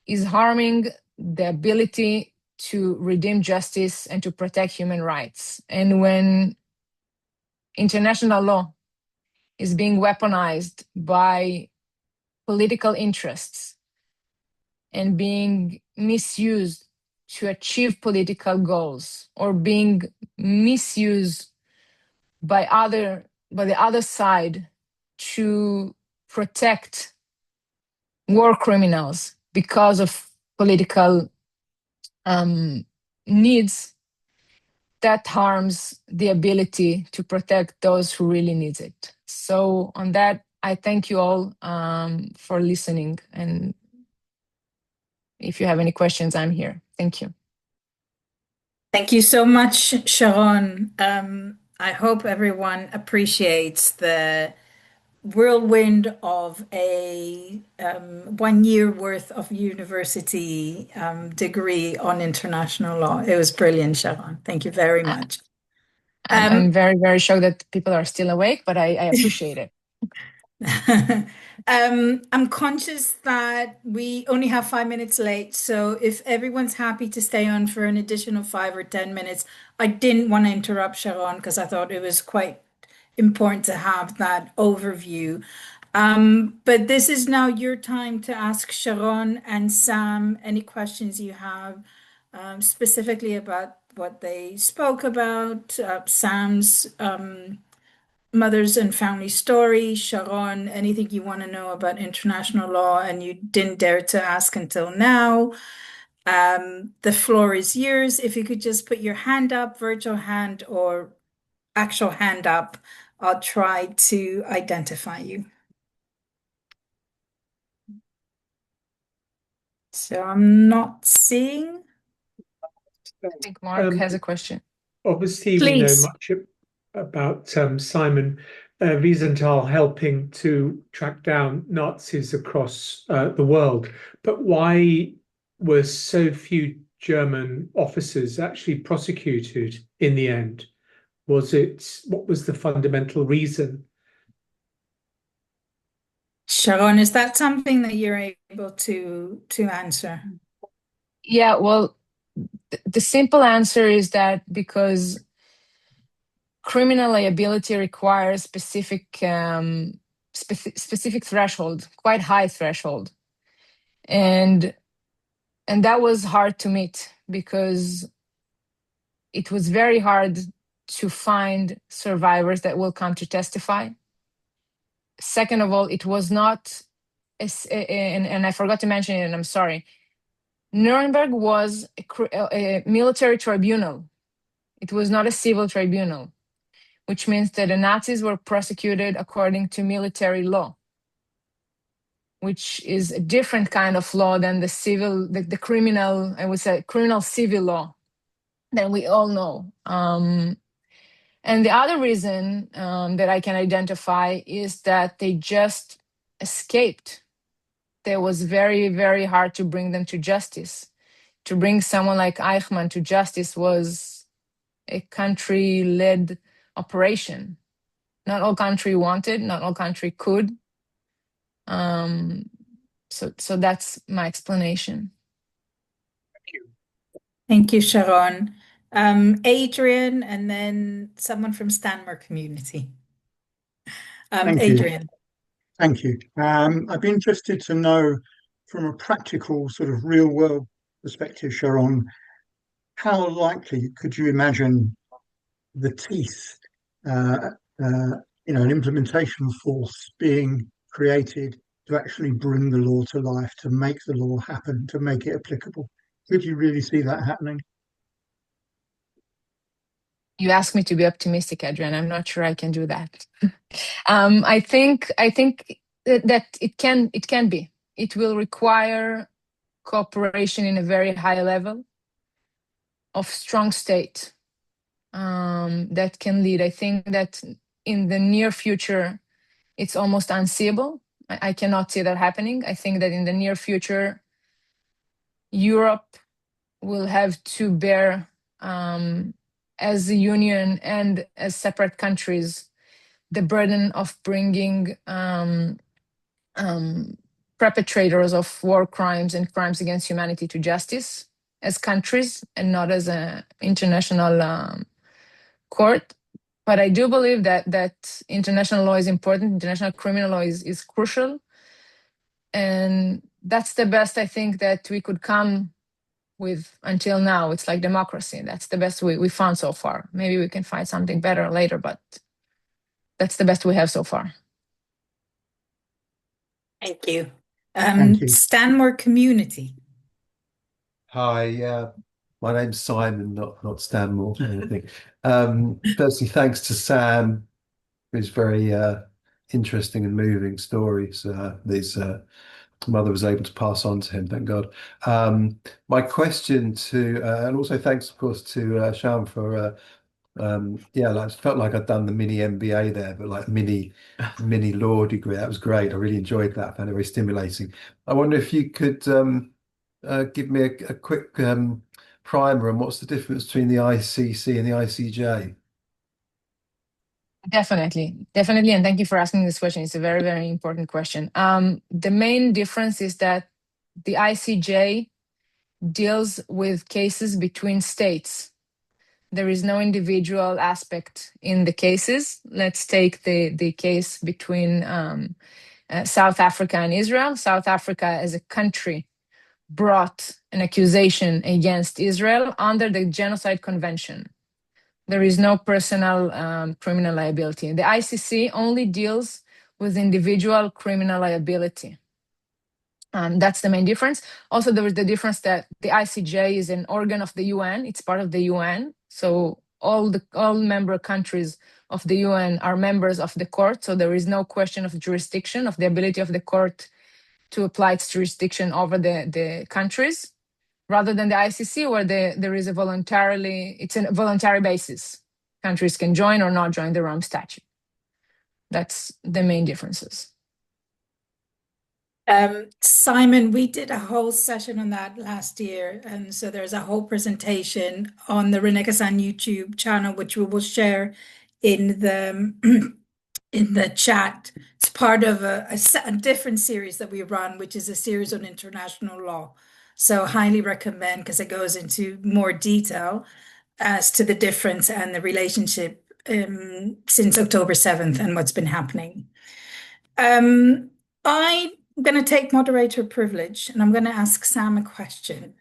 is harming the ability to redeem justice and to protect human rights. And when international law is being weaponized by political interests and being misused to achieve political goals, or being misused by the other side to protect war criminals because of political needs, that harms the ability to protect those who really need it. So on that, I thank you all for listening. And if you have any questions, I'm here. Thank you. Thank you so much, Sharon. I hope everyone appreciates the whirlwind of a 1 year worth of university degree on international law. It was brilliant, Sharon. Thank you very much. I'm very, very shocked that people are still awake, but I appreciate it. I'm conscious that we only have 5 minutes late, so if everyone's happy to stay on for an additional 5 or 10 minutes, I didn't want to interrupt Sharon because I thought it was quite important to have that overview. But this is now your time to ask Sharon and Sam any questions you have, specifically about what they spoke about, Sam's mother's and family story, Sharon, anything you want to know about international law and you didn't dare to ask until now. The floor is yours. If you could just put your hand up, virtual hand or actual hand up, I'll try to identify you. So I'm not seeing. I think Mark has a question. Obviously, Please. we know much about Simon Wiesenthal helping to track down Nazis across the world. But why were so few German officers actually prosecuted in the end? What was the fundamental reason? Sharon, is that something that you're able to answer? Yeah, well, the simple answer is that because criminal liability requires specific threshold, quite high threshold, and that was hard to meet because it was very hard to find survivors that will come to testify. Second of all, it was not, and I forgot to mention it, and I'm sorry. Nuremberg was a military tribunal. It was not a civil tribunal, which means that the Nazis were prosecuted according to military law, which is a different kind of law than the criminal, I would say, criminal civil law that we all know. And the other reason that I can identify is that they just escaped. It was very, very hard to bring them to justice. To bring someone like Eichmann to justice was a country-led operation. Not all country wanted, not all country could. So that's my explanation. Thank you. Thank you, Sharon. Adrian, and then someone from Stanmore community. Thank Adrian. you. Thank you. I'd be interested to know from a practical sort of real world perspective, Sharon, how likely could you imagine the teeth, an implementation force being created to actually bring the law to life, to make the law happen, to make it applicable? Could you really see that happening? You asked me to be optimistic, Adrian. I'm not sure I can do that. I think that it can be. It will require cooperation in a very high level of strong state that can lead. I think that in the near future, it's almost unseeable. I cannot see that happening. I think that in the near future, Europe will have to bear, as a union and as separate countries, the burden of bringing perpetrators of war crimes and crimes against humanity to justice as countries and not as an international court. But I do believe that international law is important. International criminal law is crucial. And that's the best I think that we could come with until now. It's like democracy. That's the best we found so far. Maybe we can find something better later, but that's the best we have so far. Thank you. Thank you. Stanmore Community. Hi, my name's Simon, not Stanmore. I think. Firstly, thanks to Sam for his very interesting and moving stories. His mother was able to pass on to him, thank God. My question and also thanks, of course, to Sharon for like, felt like I'd done the mini MBA there, but like mini law degree. That was great. I really enjoyed that. I found it very stimulating. I wonder if you could give me a quick primer on what's the difference between the ICC and the ICJ. Definitely. And thank you for asking this question. It's a very, very important question. The main difference is that the ICJ deals with cases between states. There is no individual aspect in the cases. Let's take the case between South Africa and Israel. South Africa as a country brought an accusation against Israel under the Genocide Convention. There is no personal criminal liability. The ICC only deals with individual criminal liability. That's the main difference. Also, there is the difference that the ICJ is an organ of the UN. It's part of the UN. So all member countries of the UN are members of the court. So there is no question of jurisdiction, of the ability of the court to apply its jurisdiction over the countries, rather than the ICC, where there is it's a voluntary basis. Countries can join or not join the Rome Statute. That's the main differences. Simon, we did a whole session on that last year, and so there's a whole presentation on the René Cassin YouTube channel, which we will share in the chat. It's part of a different series that we run, which is a series on international law. So highly recommend, because it goes into more detail as to the difference and the relationship since October 7th and what's been happening. I'm going to take moderator privilege, and I'm going to ask Sam a question.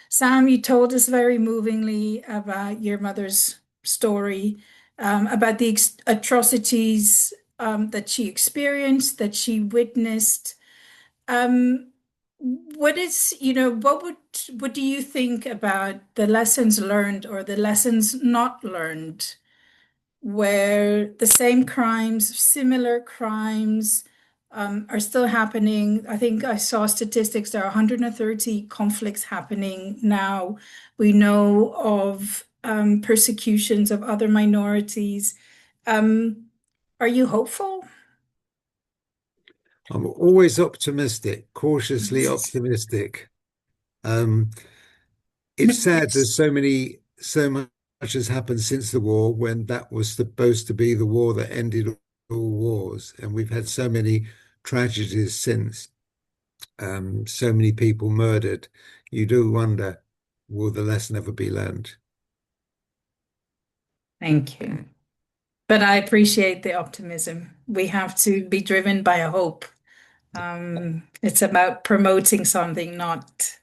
Sam, you told us very movingly about your mother's story, about the atrocities that she experienced, that she witnessed. What do you think about the lessons learned or the lessons not learned, where the same crimes, similar crimes, are still happening? I think I saw statistics, there are 130 conflicts happening now. We know of persecutions of other minorities. Are you hopeful? I'm always optimistic, cautiously optimistic. It's sad there's so much has happened since the war, when that was supposed to be the war that ended all wars, and we've had so many tragedies since. So many people murdered. You do wonder, will the lesson ever be learned? Thank you. But I appreciate the optimism. We have to be driven by a hope. It's about promoting something, not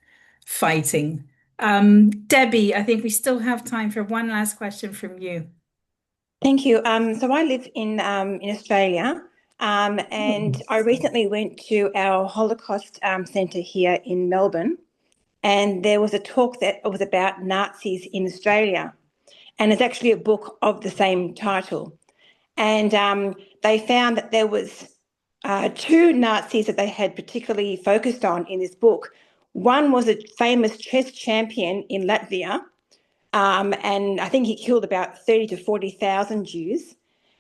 fighting. Debbie, I think we still have time for one last question from you. Thank you. So I live in Australia, and I recently went to our Holocaust Centre here in Melbourne, and there was a talk that was about Nazis in Australia. and it's actually a book of the same title. And they found that there was two Nazis that they had particularly focused on in this book. One was a famous chess champion in Latvia, and I think he killed about 30 to 40,000 Jews.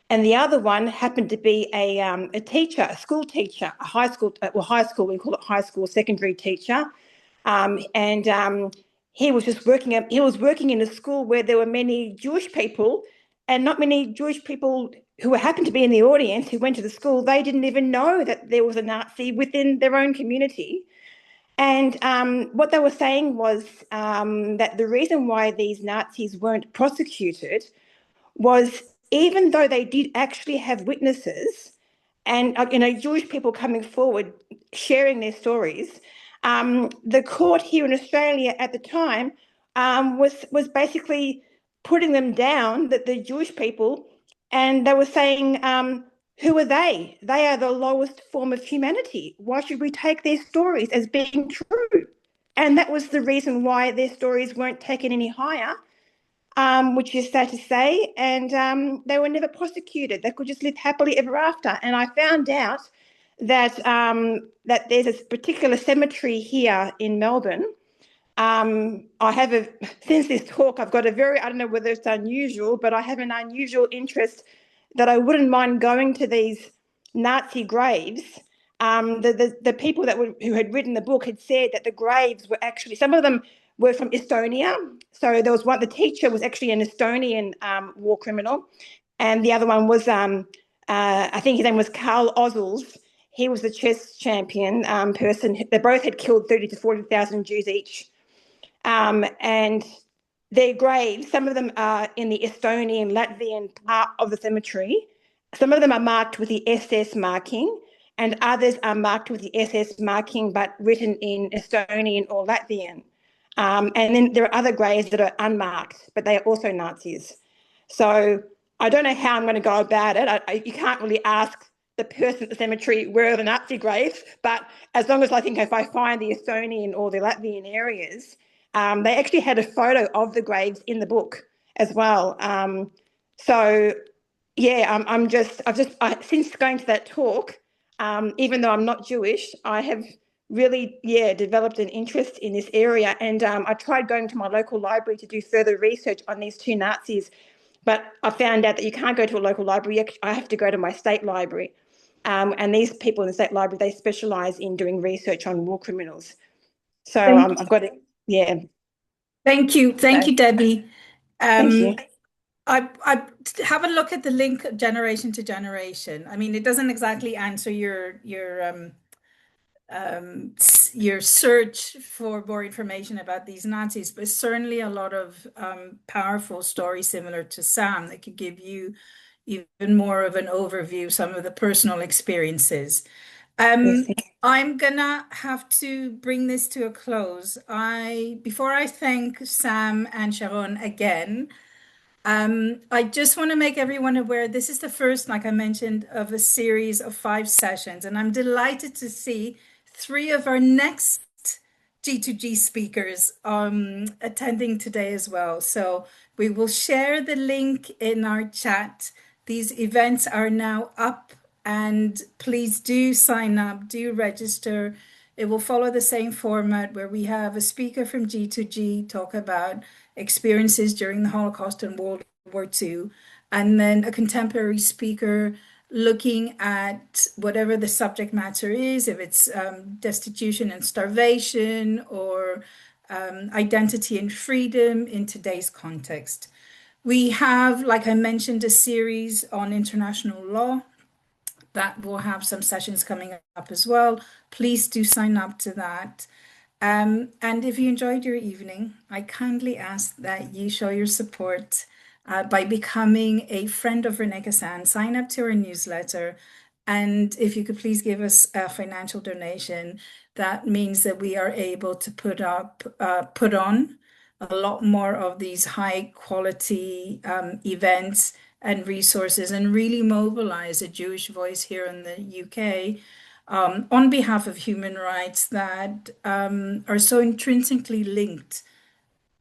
And the other one happened to be a teacher, a school teacher, a high school, we call it high school, secondary teacher. And he was just working in a school where there were many Jewish people, and not many Jewish people who happened to be in the audience who went to the school. They didn't even know that there was a Nazi within their own community. And what they were saying was that the reason why these Nazis weren't prosecuted was, even though they did actually have witnesses and Jewish people coming forward sharing their stories, the court here in Australia at the time was basically putting them down, that the Jewish people, and they were saying, who are they? They are the lowest form of humanity. Why should we take their stories as being true? And that was the reason why their stories weren't taken any higher, which is sad to say. And they were never prosecuted. They could just live happily ever after. And I found out that that there's a particular cemetery here in Melbourne. Since this talk, I've got I don't know whether it's unusual, but I have an unusual interest that I wouldn't mind going to these Nazi graves. The people who had written the book had said that the graves were actually, some of them were from Estonia. So there was one, the teacher was actually an Estonian war criminal, and the other one was, I think his name was Karl Ozzels. He was the chess champion person. They both had killed 30 to 40,000 Jews each. And their graves, some of them are in the Estonian, Latvian part of the cemetery. Some of them are marked with the SS marking, and others are marked with the SS marking but written in Estonian or Latvian. And then there are other graves that are unmarked, but they are also Nazis. So I don't know how I'm going to go about it. You can't really ask the person at the cemetery where are the Nazi graves, but as long as if I find the Estonian or the Latvian areas, they actually had a photo of the graves in the book as well. So yeah, since going to that talk, even though I'm not Jewish, I have really, developed an interest in this area. And I tried going to my local library to do further research on these two Nazis, but I found out that you can't go to a local library. I have to go to my state library. And these people in the state library, they specialise in doing research on war criminals. So I've got it. Yeah. Thank you, Debbie. Thank you. I have a look at the link generation to generation. I mean, it doesn't exactly answer your search for more information about these Nazis, but certainly a lot of powerful stories similar to Sam that could give you even more of an overview, some of the personal experiences. I'm gonna have to bring this to a close. Before I thank Sam and Sharon again, I just want to make everyone aware this is the first, like I mentioned, of a series of 5 sessions, and I'm delighted to see 3 of our next G2G speakers attending today as well. So we will share the link in our chat. These events are now up, and please do sign up, do register. It will follow the same format where we have a speaker from G2G talk about experiences during the Holocaust and World War II, and then a contemporary speaker looking at whatever the subject matter is, if it's destitution and starvation or identity and freedom in today's context. We have, like I mentioned, a series on international law that will have some sessions coming up as well. Please do sign up to that. And if you enjoyed your evening, I kindly ask that you show your support by becoming a friend of René Cassin. Sign up to our newsletter. And if you could please give us a financial donation, that means that we are able to put on a lot more of these high quality events and resources and really mobilize a Jewish voice here in the UK on behalf of human rights that are so intrinsically linked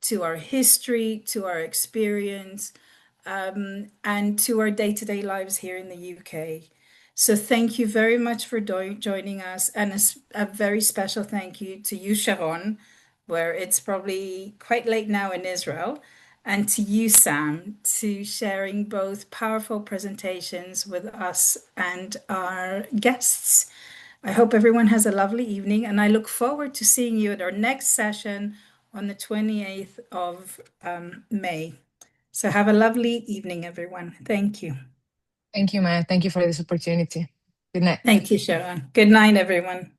to our history, to our experience, and to our day-to-day lives here in the UK. So thank you very much for joining us, and a very special thank you to you, Sharon, where it's probably quite late now in Israel, and to you, Sam, to sharing both powerful presentations with us and our guests. I hope everyone has a lovely evening, and I look forward to seeing you at our next session on the 28th of May. So have a lovely evening, everyone. Thank you. Thank you, Maya. Thank you for this opportunity. Good night. Thank you, Sharon. Good night, everyone.